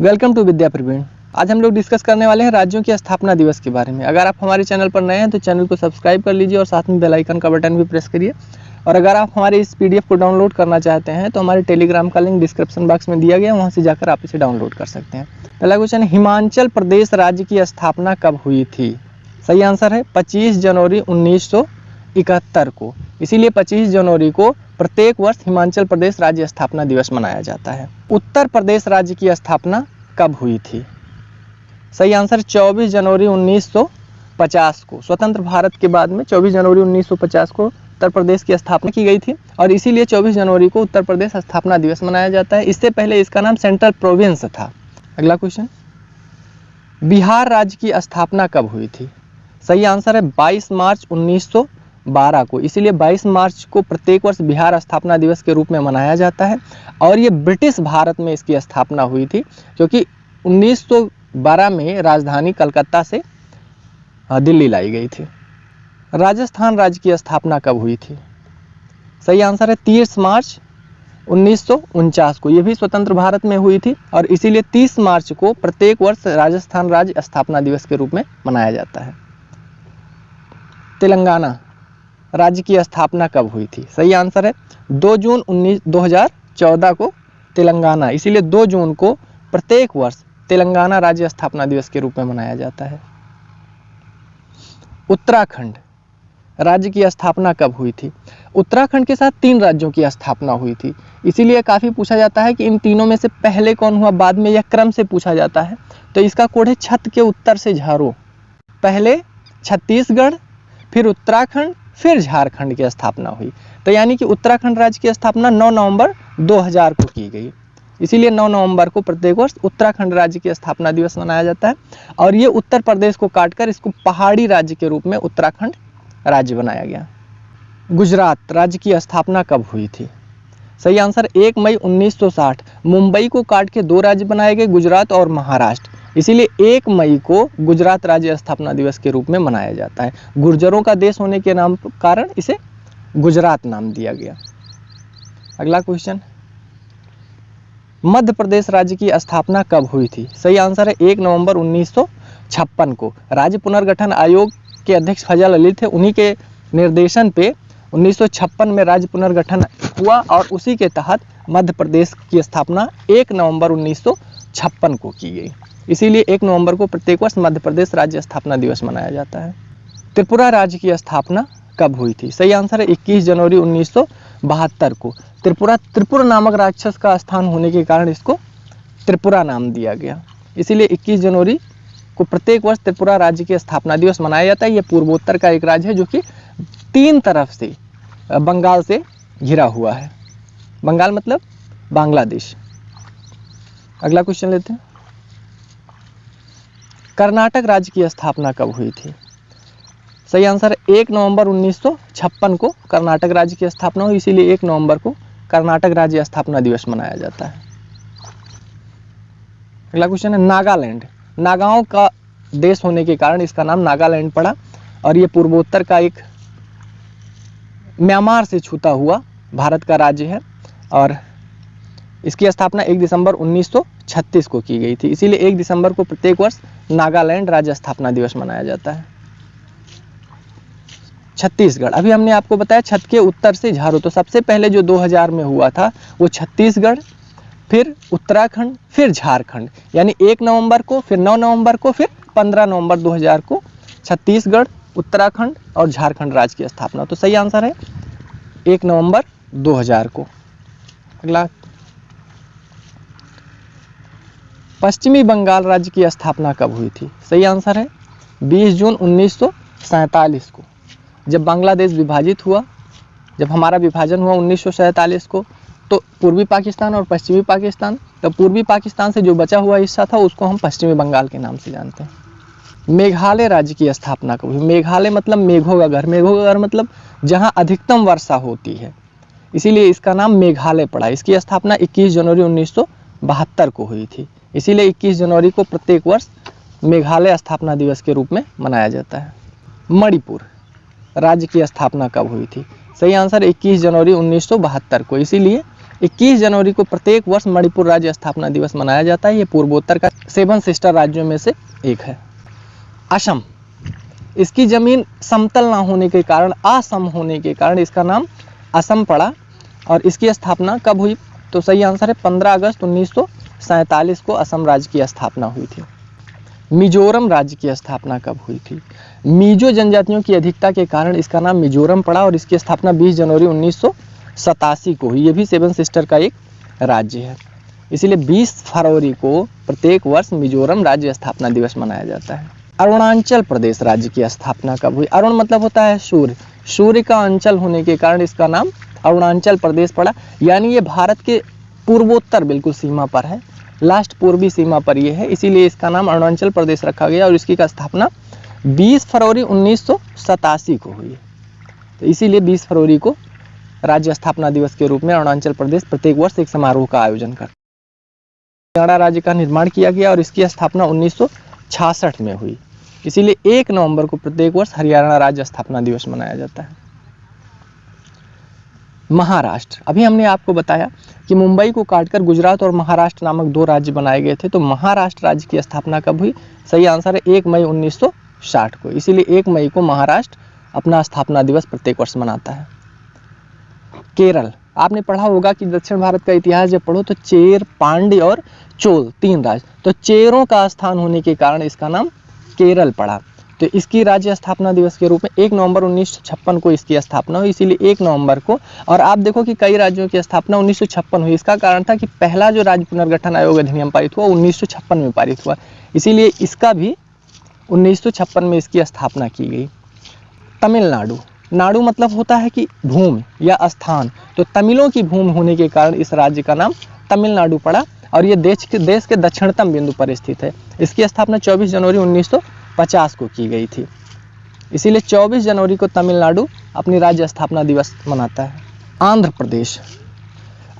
Welcome to विद्या प्रवीण। आज हम लोग डिस्कस करने वाले हैं राज्यों की स्थापना दिवस के बारे में। अगर आप हमारे चैनल पर नए हैं तो चैनल को सब्सक्राइब कर लीजिए और साथ में बेल आइकन का बटन भी प्रेस करिए। और अगर आप हमारे इस पीडीएफ को डाउनलोड करना चाहते हैं तो हमारे टेलीग्राम का लिंक डिस्क्रिप्शन बॉक्स में दिया गया है, वहाँ से जाकर आप इसे डाउनलोड कर सकते हैं। पहला क्वेश्चन, हिमाचल प्रदेश राज्य की स्थापना कब हुई थी? सही आंसर है 25 जनवरी 1971 को। इसीलिए 25 जनवरी को प्रत्येक वर्ष हिमाचल प्रदेश राज्य स्थापना दिवस मनाया जाता है। उत्तर प्रदेश राज्य की स्थापना कब हुई थी? सही आंसर 24 जनवरी 1950 को। स्वतंत्र भारत के बाद में 24 जनवरी 1950 को उत्तर प्रदेश की स्थापना की गई थी और इसीलिए 24 जनवरी को उत्तर प्रदेश स्थापना दिवस मनाया जाता है। इससे पहले इसका नाम सेंट्रल प्रोविंस था। अगला क्वेश्चन, बिहार राज्य की स्थापना कब हुई थी? सही आंसर है 22 मार्च 1912 को। इसीलिए 22 मार्च को प्रत्येक वर्ष बिहार स्थापना दिवस के रूप में मनाया जाता है और ये ब्रिटिश भारत में इसकी स्थापना हुई थी, क्योंकि 1912 में राजधानी कलकत्ता से दिल्ली लाई गई थी। राजस्थान राज्य की स्थापना कब हुई थी? सही आंसर है 30 मार्च 1949 को। यह भी स्वतंत्र भारत में हुई थी और इसीलिए 30 मार्च को प्रत्येक वर्ष राजस्थान राज्य स्थापना दिवस के रूप में मनाया जाता है। तेलंगाना राज्य की स्थापना कब हुई थी? सही आंसर है 2 जून 2014 को तेलंगाना, इसीलिए 2 जून को प्रत्येक वर्ष तेलंगाना राज्य स्थापना दिवस के रूप में मनाया जाता है। उत्तराखंड राज्य की स्थापना कब हुई थी? उत्तराखंड के साथ 3 राज्यों की स्थापना हुई थी, इसीलिए काफ़ी पूछा जाता है कि इन तीनों में से पहले कौन हुआ, बाद में यह क्रम से पूछा जाता है। तो इसका कोड है छत के उत्तर से झारो। पहले छत्तीसगढ़, फिर उत्तराखंड, फिर झारखंड की स्थापना हुई। तो यानी कि उत्तराखंड राज्य की स्थापना 9 नवंबर 2000 को की गई। इसीलिए 9 नवंबर को प्रत्येक वर्ष उत्तराखंड राज्य की स्थापना दिवस मनाया जाता है और ये उत्तर प्रदेश को काटकर इसको पहाड़ी राज्य के रूप में उत्तराखंड राज्य बनाया गया। गुजरात राज्य की स्थापना कब हुई थी? सही आंसर 1 मई 1960। मुंबई को काट के 2 राज्य बनाए गए, गुजरात और महाराष्ट्र। इसीलिए 1 मई को गुजरात राज्य स्थापना दिवस के रूप में मनाया जाता है। गुर्जरों का देश होने के नाम कारण इसे गुजरात नाम दिया गया। अगला क्वेश्चन, मध्य प्रदेश राज्य की स्थापना कब हुई थी? सही आंसर है 1 नवंबर 1956 को। राज्य पुनर्गठन आयोग के अध्यक्ष फजल अली थे, उन्हीं के निर्देशन पे 1956 में राज्य पुनर्गठन हुआ और उसी के तहत मध्य प्रदेश की स्थापना 1 नवंबर 1956 को की गई। इसीलिए 1 नवंबर को प्रत्येक वर्ष मध्य प्रदेश राज्य स्थापना दिवस मनाया जाता है। त्रिपुरा राज्य की स्थापना कब हुई थी? सही आंसर है 21 जनवरी 1972 को। त्रिपुरा नामक राक्षस का स्थान होने के कारण इसको त्रिपुरा नाम दिया गया। इसीलिए 21 जनवरी को प्रत्येक वर्ष त्रिपुरा राज्य की स्थापना दिवस मनाया जाता है। यह पूर्वोत्तर का एक राज्य है जो कि 3 तरफ से बंगाल से घिरा हुआ है। बंगाल मतलब बांग्लादेश। अगला क्वेश्चन लेते हैं, कर्नाटक राज्य की स्थापना कब हुई थी? सही आंसर 1 नवंबर 1956 को कर्नाटक राज्य की स्थापना हुई, इसीलिए 1 नवंबर को कर्नाटक राज्य स्थापना दिवस मनाया जाता है। अगला क्वेश्चन है, नागालैंड। नागाओं का देश होने के कारण इसका नाम नागालैंड पड़ा और ये पूर्वोत्तर का एक म्यांमार से छूता हुआ भारत का राज्य है और इसकी स्थापना 1 दिसंबर 1936 को की गई थी। इसीलिए 1 दिसंबर को प्रत्येक वर्ष नागालैंड राज्य स्थापना दिवस मनाया जाता है। छत्तीसगढ़, अभी हमने आपको बताया छत के उत्तर से झारो, तो सबसे पहले जो 2000 में हुआ था वो छत्तीसगढ़, फिर उत्तराखंड, फिर झारखंड। यानी 1 नवंबर को, फिर 9 नवंबर को, फिर 15 नवंबर 2000 को छत्तीसगढ़, उत्तराखंड और झारखंड राज्य की स्थापना। तो सही आंसर है 1 नवंबर 2000 को। अगला, पश्चिमी बंगाल राज्य की स्थापना कब हुई थी? सही आंसर है 20 जून 1947 को। जब बांग्लादेश विभाजित हुआ, जब हमारा विभाजन हुआ 1947 को, तो पूर्वी पाकिस्तान और पश्चिमी पाकिस्तान, तो पूर्वी पाकिस्तान से जो बचा हुआ हिस्सा था उसको हम पश्चिमी बंगाल के नाम से जानते हैं। मेघालय राज्य की स्थापना कब हुई? मेघालय मतलब मेघों का घर। मेघों का घर मतलब जहाँ अधिकतम वर्षा होती है, इसीलिए इसका नाम मेघालय पड़ा। इसकी स्थापना 21 जनवरी 1972 को हुई थी। इसीलिए 21 जनवरी को प्रत्येक वर्ष मेघालय स्थापना दिवस के रूप में मनाया जाता है। मणिपुर राज्य की स्थापना कब हुई थी? सही आंसर 21 जनवरी 1972 को। इसीलिए 21 जनवरी को प्रत्येक वर्ष मणिपुर राज्य स्थापना दिवस मनाया जाता है। ये पूर्वोत्तर का 7 सिस्टर राज्यों में से एक है। असम, इसकी जमीन समतल ना होने के कारण, असम होने के कारण इसका नाम असम पड़ा। और इसकी स्थापना कब हुई? तो सही आंसर है 15 अगस्त 1947 को असम राज्य की स्थापना हुई थी। मिजोरम राज्य की स्थापना कब हुई थी? मिजो जनजातियों की अधिकता के कारण इसका नाम मिजोरम पड़ा और इसकी स्थापना 20 जनवरी 1987 को हुई। ये भी 7 सिस्टर का एक राज्य है, इसीलिए 20 फरवरी को प्रत्येक वर्ष मिजोरम राज्य स्थापना दिवस मनाया जाता है। अरुणाचल प्रदेश राज्य की स्थापना कब हुई? अरुण मतलब होता है सूर्य, सूर्य का अंचल होने के कारण इसका नाम अरुणाचल प्रदेश पड़ा। यानी ये भारत के पूर्वोत्तर बिल्कुल सीमा पर है, लास्ट पूर्वी सीमा पर ये है, इसीलिए इसका नाम अरुणाचल प्रदेश रखा गया और इसकी का स्थापना 20 फरवरी 1987 को हुई। तो इसीलिए 20 फरवरी को राज्य स्थापना दिवस के रूप में अरुणाचल प्रदेश प्रत्येक वर्ष एक समारोह का आयोजन करता है। हरियाणा राज्य का निर्माण किया गया और इसकी स्थापना 1966 में हुई, इसीलिए 1 नवंबर को प्रत्येक वर्ष हरियाणा राज्य स्थापना दिवस मनाया जाता है। महाराष्ट्र, अभी हमने आपको बताया कि मुंबई को काटकर गुजरात और महाराष्ट्र नामक 2 राज्य बनाए गए थे। तो महाराष्ट्र राज्य की स्थापना कब हुई? सही आंसर है 1 मई 1960 को, इसीलिए 1 मई को महाराष्ट्र अपना स्थापना दिवस प्रत्येक वर्ष मनाता है। केरल, आपने पढ़ा होगा कि दक्षिण भारत का इतिहास जब पढ़ो तो चेर, पांड्य और चोल 3 राज्य, तो चेरों का स्थान होने के कारण इसका नाम केरल पड़ा। तो इसकी राज्य स्थापना दिवस के रूप में 1 नवंबर 1956 को इसकी स्थापना हुई, इसीलिए 1 नवंबर को। और आप देखो कि कई राज्यों की स्थापना 1956 हुई। इसका कारण था कि पहला जो राज्य पुनर्गठन आयोग अधिनियम पारित हुआ 1956 में पारित हुआ, इसीलिए इसका भी 1956 में इसकी स्थापना की गई। तमिलनाडु, नाडु मतलब होता है कि भूमि या स्थान, तो तमिलों की भूमि होने के कारण इस राज्य का नाम तमिलनाडु पड़ा और ये देश के दक्षिणतम बिंदु पर स्थित है। इसकी स्थापना 24 जनवरी 1950 को की गई थी, इसीलिए 24 जनवरी को तमिलनाडु अपनी राज्य स्थापना दिवस मनाता है। आंध्र प्रदेश,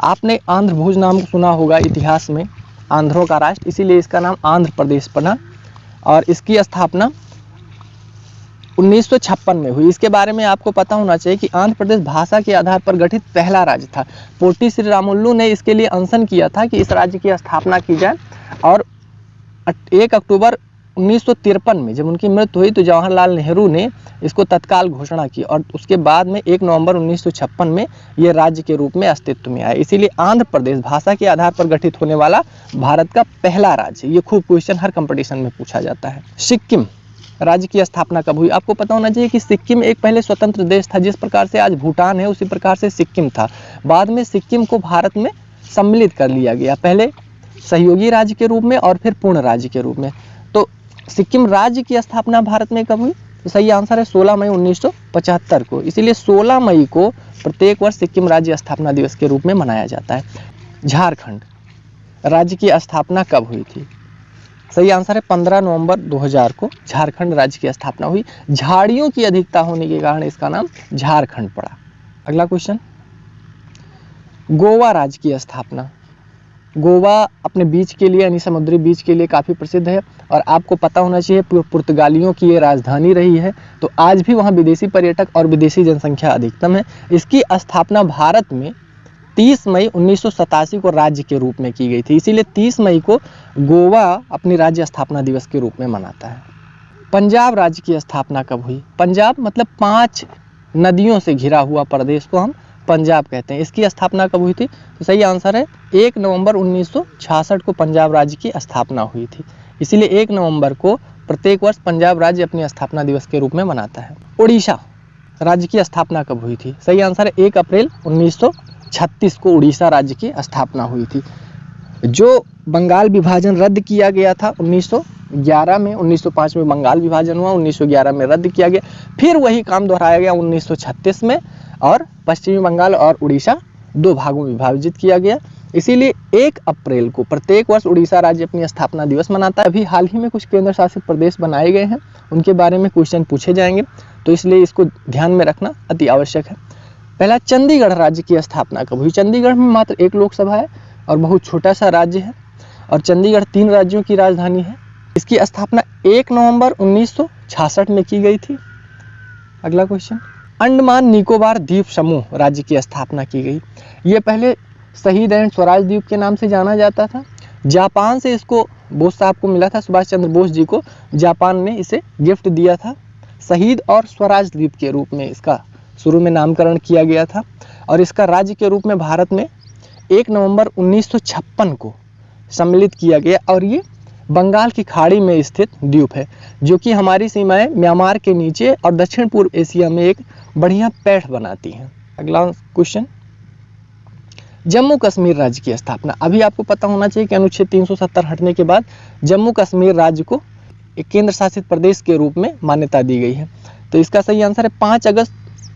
आपने आंध्र भोज नाम सुना होगा इतिहास में, आंध्रों का राष्ट्र, इसीलिए इसका नाम आंध्र प्रदेश पड़ा और इसकी स्थापना 1956 में हुई। इसके बारे में आपको पता होना चाहिए कि आंध्र प्रदेश भाषा के आधार पर गठित पहला राज्य था। पोटी श्रीरामुलु ने इसके लिए अनशन किया था कि इस राज्य की स्थापना की जाए और 1 अक्टूबर 1953 में जब उनकी मृत्यु हुई तो जवाहरलाल नेहरू ने इसको तत्काल घोषणा की और उसके बाद में 1 नवंबर 1956 में ये राज्य के रूप में अस्तित्व में आया। इसीलिए आंध्र प्रदेश भाषा के आधार पर गठित होने वाला भारत का पहला राज्य। ये खूब क्वेश्चन हर कंपटीशन में पूछा जाता है। सिक्किम राज्य की स्थापना कब हुई? आपको पता होना चाहिए कि सिक्किम एक पहले स्वतंत्र देश था, जिस प्रकार से आज भूटान है उसी प्रकार से सिक्किम था। बाद में सिक्किम को भारत में सम्मिलित कर लिया गया, पहले सहयोगी राज्य के रूप में और फिर पूर्ण राज्य के रूप में। तो सिक्किम राज्य की स्थापना भारत में कब हुई? तो सही आंसर है 16 मई 1975 को, इसीलिए 16 मई को प्रत्येक वर्ष सिक्किम राज्य स्थापना दिवस के रूप में मनाया जाता है। झारखंड राज्य की स्थापना कब हुई थी? सही आंसर है 15 नवंबर 2000 को झारखंड राज्य की स्थापना हुई। झाड़ियों की अधिकता होने के कारण इसका नाम झारखंड पड़ा। अगला क्वेश्चन, गोवा राज्य की स्थापना। गोवा अपने बीच के लिए यानी समुद्री बीच के लिए काफ़ी प्रसिद्ध है और आपको पता होना चाहिए पुर्तगालियों की ये राजधानी रही है, तो आज भी वहाँ विदेशी पर्यटक और विदेशी जनसंख्या अधिकतम है। इसकी स्थापना भारत में 30 मई 1987 को राज्य के रूप में की गई थी, इसीलिए 30 मई को गोवा अपनी राज्य स्थापना दिवस के रूप में मनाता है। पंजाब राज्य की स्थापना कब हुई? पंजाब मतलब 5 नदियों से घिरा हुआ प्रदेश को हम पंजाब कहते हैं। इसकी स्थापना कब हुई थी? तो सही आंसर है 1 नवंबर 1966 को पंजाब राज्य की स्थापना हुई थी, इसीलिए 1 नवंबर को प्रत्येक वर्ष पंजाब राज्य अपनी स्थापना दिवस के रूप में मनाता है। उड़ीसा राज्य की स्थापना कब हुई थी? सही आंसर है 1 अप्रैल 1936 को उड़ीसा राज्य की स्थापना हुई थी। जो बंगाल विभाजन रद्द किया गया था 1911 में, 1905 में बंगाल विभाजन हुआ, 1911 में रद्द किया गया, फिर वही काम दोहराया गया 1936 में और पश्चिमी बंगाल और उड़ीसा 2 भागों में विभाजित किया गया। इसीलिए 1 अप्रैल को प्रत्येक वर्ष उड़ीसा राज्य अपनी स्थापना दिवस मनाता है। अभी हाल ही में कुछ केंद्र शासित प्रदेश बनाए गए हैं, उनके बारे में क्वेश्चन पूछे जाएंगे, तो इसलिए इसको ध्यान में रखना अति आवश्यक है। पहला, चंडीगढ़ राज्य की स्थापना कब हुई? चंडीगढ़ में मात्र 1 लोकसभा है और बहुत छोटा सा राज्य है और चंडीगढ़ 3 राज्यों की राजधानी है। इसकी स्थापना 1 नवंबर 1966 में की गई थी। अगला क्वेश्चन, अंडमान निकोबार द्वीप समूह राज्य की स्थापना की गई। ये पहले शहीद एंड स्वराज द्वीप के नाम से जाना जाता था। जापान से इसको बोस साहब को मिला था, सुभाष चंद्र बोस जी को जापान ने इसे गिफ्ट दिया था। शहीद और स्वराज द्वीप के रूप में इसका शुरू में नामकरण किया गया था और इसका राज्य के रूप में भारत में 1 नवंबर 1956 को सम्मिलित किया गया। और ये बंगाल की खाड़ी में स्थित द्वीप है जो कि हमारी सीमाएं म्यांमार के नीचे और दक्षिण पूर्व एशिया में एक बढ़िया पैठ बनाती हैं। अगला क्वेश्चन, जम्मू कश्मीर राज्य की स्थापना। अभी आपको पता होना चाहिए कि अनुच्छेद 370 हटने के बाद जम्मू कश्मीर राज्य को एक केंद्र शासित प्रदेश के रूप में मान्यता दी गई है। तो इसका सही आंसर है 5 अगस्त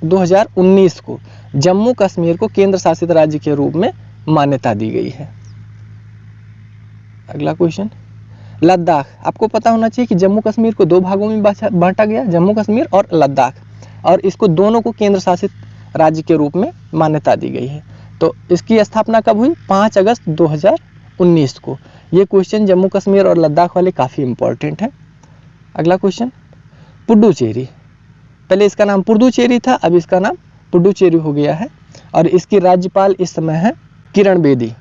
2019 को जम्मू कश्मीर को केंद्र शासित राज्य के रूप में मान्यता दी गई है। अगला क्वेश्चन, लद्दाख। आपको पता होना चाहिए कि जम्मू कश्मीर को 2 भागों में बांटा गया, जम्मू कश्मीर और लद्दाख, और इसको दोनों को केंद्र शासित राज्य के रूप में मान्यता दी गई है। तो इसकी स्थापना कब हुई? 5 अगस्त 2019 को। ये क्वेश्चन जम्मू कश्मीर और लद्दाख वाले काफ़ी इंपॉर्टेंट है। अगला क्वेश्चन, पुडुचेरी। पहले इसका नाम पुडुचेरी था, अब इसका नाम पुडुचेरी हो गया है और इसकी राज्यपाल इस समय है किरण बेदी।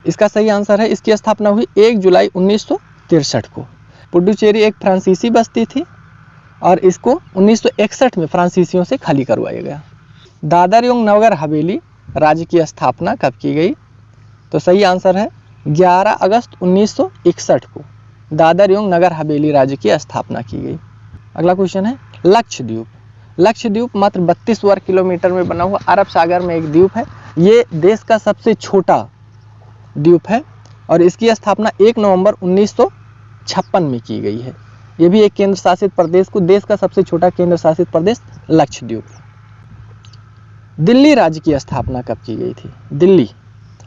इसका सही आंसर है, इसकी स्थापना हुई 1 जुलाई 1963 को। पुडुचेरी एक फ्रांसीसी बस्ती थी और इसको 1961 में फ्रांसीसियों से खाली करवाया गया। दादर एवं नगर हवेली राज्य की स्थापना कब की गई? तो सही आंसर है 11 अगस्त 1961 को दादर एवं नगर हवेली राज्य की स्थापना की गई। अगला क्वेश्चन है, लक्षद्वीप। लक्षद्वीप मात्र 32 वर्ग किलोमीटर में बना हुआ अरब सागर में एक द्वीप है। ये देश का सबसे छोटा द्वीप है और इसकी स्थापना 1 नवंबर 1956 में की गई है। ये भी एक केंद्र शासित प्रदेश को, देश का सबसे छोटा केंद्र शासित प्रदेश लक्षद्वीप। दिल्ली राज्य की स्थापना कब की गई थी? दिल्ली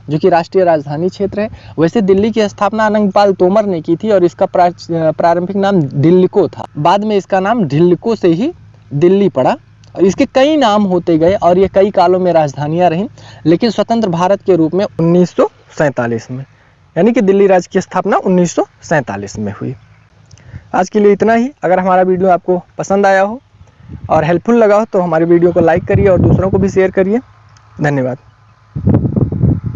जो कि राष्ट्रीय राजधानी क्षेत्र है, वैसे दिल्ली की स्थापना अनंगपाल तोमर ने की थी और इसका प्रारंभिक नाम ढिल्को था। बाद में इसका नाम ढिल्को से ही दिल्ली पड़ा और इसके कई नाम होते गए और ये कई कालों में राजधानियां रहीं, लेकिन स्वतंत्र भारत के रूप में 1947 में, यानी कि दिल्ली राज्य की स्थापना 1947 में हुई। आज के लिए इतना ही। अगर हमारा वीडियो आपको पसंद आया हो और हेल्पफुल लगा हो तो हमारे वीडियो को लाइक करिए और दूसरों को भी शेयर करिए। धन्यवाद।